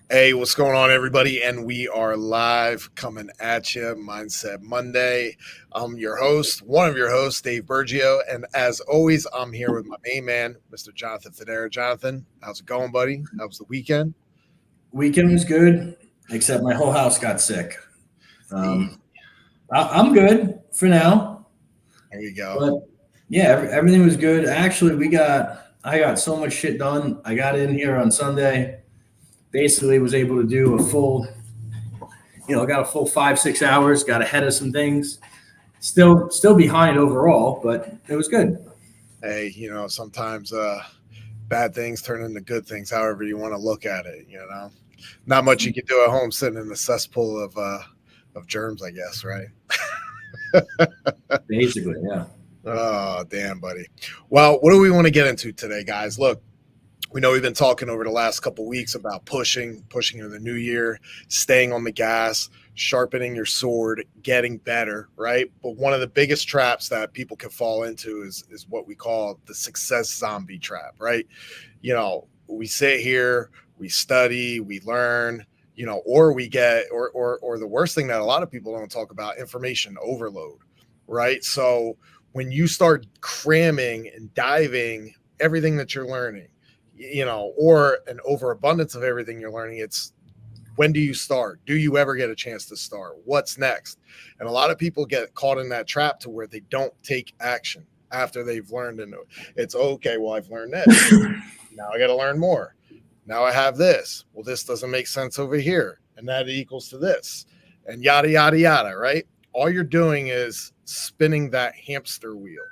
Hey, what's going on, everybody? And we are live coming at you, Mindset Monday. I'm your host, one of your hosts, Dave Bergio. And as always, I'm here with my main man, Mr. Jonathan Federa. Jonathan, how's it going, buddy? How was the weekend? Weekend was good, except my whole house got sick. Hey, Um, I'm good for now, there we go. but yeah, everything was good. Actually, I got so much shit done. I got in here on Sunday, basically was able to do a full, got a full 5 6 hours. Got ahead of some things. Still behind overall, but it was good. Hey, sometimes bad things turn into good things, however you want to look at it. Not much you can do at home sitting in the cesspool of germs, I guess, right? Basically, yeah. Oh, damn, buddy. Well, what do we want to get into today, guys? Look, we know we've been talking over the last couple of weeks about pushing into the new year, staying on the gas, sharpening your sword, getting better, right? But one of the biggest traps that people can fall into is what we call the success zombie trap, right? We sit here, we study, we learn, or we get or the worst thing that a lot of people don't talk about, information overload, right? So when you start cramming and diving everything that you're learning, or an overabundance of everything you're learning, it's when do you start? Do you ever get a chance to start? What's next? And a lot of people get caught in that trap to where they don't take action after they've learned. And it's okay, well, I've learned this. Now I got to learn more. Now I have this. Well, this doesn't make sense over here. And that equals to this. And yada, yada, yada, right? All you're doing is spinning that hamster wheel,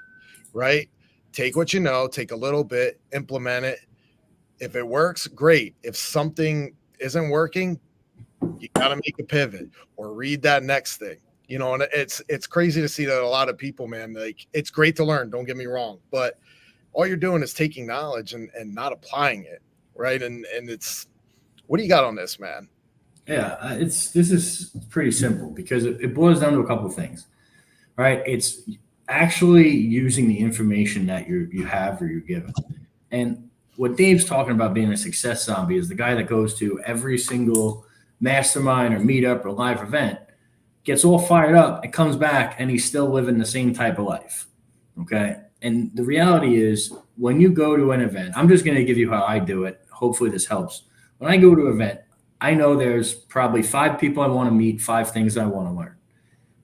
right? Take what you know, take a little bit, implement it. If it works, great. If something isn't working, you got to make a pivot or read that next thing. And it's crazy to see that a lot of people, man, like it's great to learn, don't get me wrong, but all you're doing is taking knowledge and not applying it, right? And it's what do you got on this, man? Yeah, this is pretty simple because it boils down to a couple of things, right? It's actually using the information that you have or you're given. And what Dave's talking about being a success zombie is the guy that goes to every single mastermind or meetup or live event, gets all fired up, and comes back and he's still living the same type of life. Okay. And the reality is when you go to an event, I'm just going to give you how I do it. Hopefully this helps. When I go to an event, I know there's probably 5 people I want to meet, 5 things I want to learn.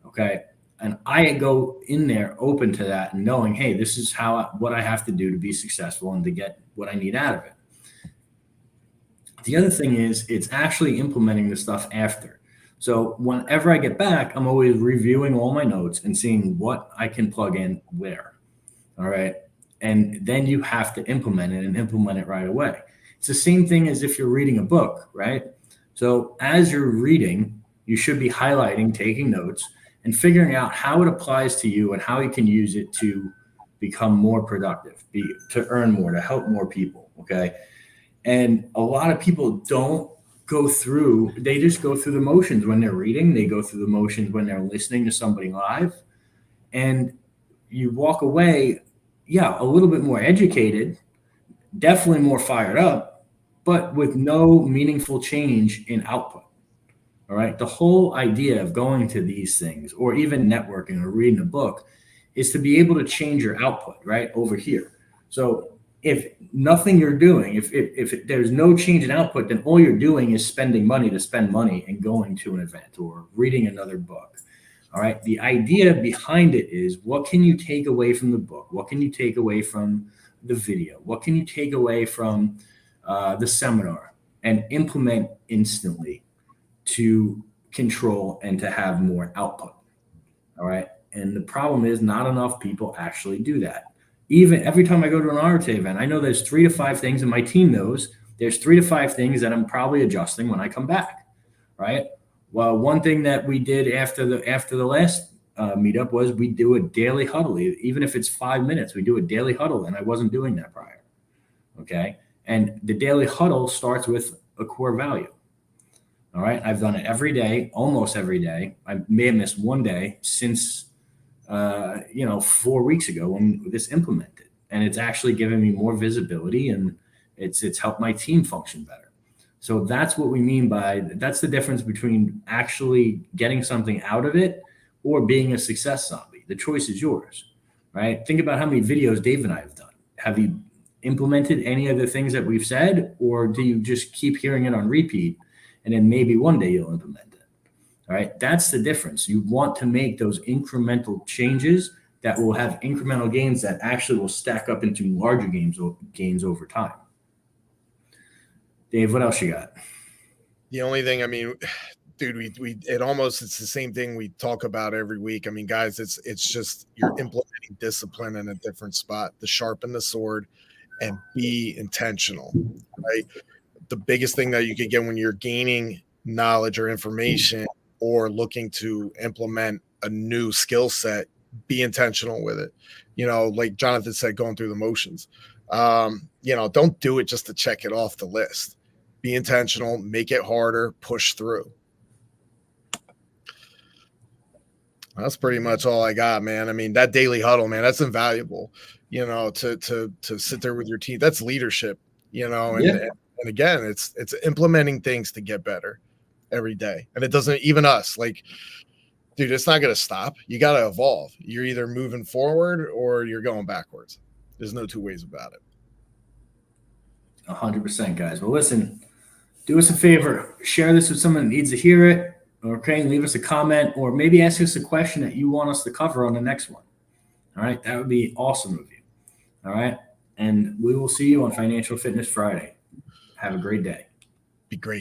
Okay. And I go in there open to that and knowing, hey, this is what I have to do to be successful and to get what I need out of it. The other thing is it's actually implementing the stuff after. So whenever I get back, I'm always reviewing all my notes and seeing what I can plug in where. All right. And then you have to implement it and implement it right away. It's the same thing as if you're reading a book, right? So as you're reading, you should be highlighting, taking notes, and figuring out how it applies to you and how you can use it to become more productive, to earn more, to help more people. Okay. And a lot of people don't they just go through the motions when they're reading, they go through the motions when they're listening to somebody live. And you walk away, yeah, a little bit more educated, definitely more fired up, but with no meaningful change in output. All right. The whole idea of going to these things or even networking or reading a book is to be able to change your output right over here. So if nothing you're doing, if there's no change in output, then all you're doing is spending money to spend money and going to an event or reading another book. All right. The idea behind it is what can you take away from the book? What can you take away from the video? What can you take away from the seminar and implement instantly to control and to have more output? All right. And the problem is not enough people actually do that. Even every time I go to an RTA event, I know there's 3 to 5 things, and my team knows there's 3 to 5 things that I'm probably adjusting when I come back. Right. Well, one thing that we did after the last meetup was we do a daily huddle. Even if it's 5 minutes, we do a daily huddle, and I wasn't doing that prior. Okay. And the daily huddle starts with a core value. All right. I've done it every day, almost every day. I may have missed one day since 4 weeks ago when this implemented, and it's actually given me more visibility and it's helped my team function better. So that's what we mean by that's the difference between actually getting something out of it or being a success zombie. The choice is yours, right? Think about how many videos Dave and I have done. Have you implemented any of the things that we've said, or do you just keep hearing it on repeat and then maybe one day you'll implement it? All right. That's the difference. You want to make those incremental changes that will have incremental gains that actually will stack up into larger gains over time. Dave, what else you got? The only thing, I mean, dude, it's the same thing we talk about every week. I mean, guys, it's just you're implementing discipline in a different spot to sharpen the sword and be intentional, right? The biggest thing that you can get when you're gaining knowledge or information or looking to implement a new skill set, be intentional with it. You know, like Jonathan said, going through the motions. You know, don't do it just to check it off the list. Be intentional, make it harder, push through. That's pretty much all I got, man. I mean, that daily huddle, man, that's invaluable. You know, to sit there with your team, that's leadership. You know, and again, it's implementing things to get better every day, and it doesn't even us like, dude, it's not going to stop. You got to evolve. You're either moving forward or you're going backwards. There's no two ways about it. 100%, guys. Well, listen, do us a favor, share this with someone that needs to hear it. Okay, leave us a comment or maybe ask us a question that you want us to cover on the next one. All right, that would be awesome of you. All right, and we will see you on Financial Fitness Friday. Have a great day. Be great.